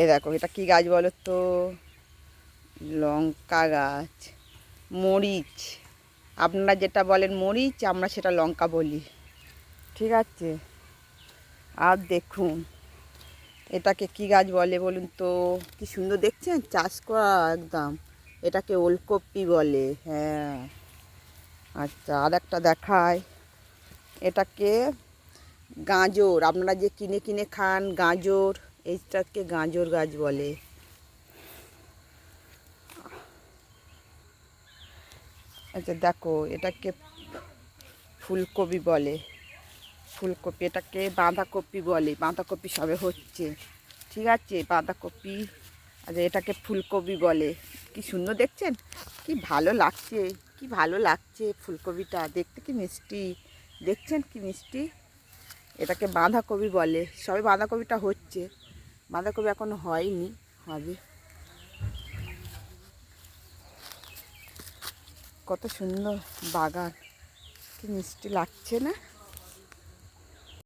এ দেখো এটা কি গাছ বলো তো? লঙ্কা গাছ, মরিচ। আপনারা যেটা বলেন মরিচ, আমরা সেটা লঙ্কা বলি। ঠিক আছে। আর দেখুন এটাকে কি গাছ বলে বলুন তো? কি সুন্দর দেখছেন, চাষ করা একদম। এটাকে ওলকপি বলে। হ্যাঁ। আচ্ছা, আর একটা দেখায়। এটাকে গাজর, আপনারা যে কিনে কিনে খান গাজর, এইটাকে গাজর গাছ বলে। আচ্ছা দেখো, এটাকে ফুলকপি বলে। ফুলকপি, এটাকে বাঁধাকপি বলে। বাঁধাকপি সবে হচ্ছে। ঠিক আছে, বাঁধাকপি। আচ্ছা, এটাকে ফুলকপি বলে। কি সুন্দর দেখছেন, কি ভালো লাগছে, কি ভালো লাগছে ফুলকপিটা দেখতে, কি মিষ্টি দেখছেন, কি মিষ্টি। এটাকে বাঁধাকপি বলে। সবে বাঁধাকপিটা হচ্ছে, বাঁধাকপি এখনো হয়নি, হবে। কত সুন্দর বাগান, কি মিষ্টি লাগছে না?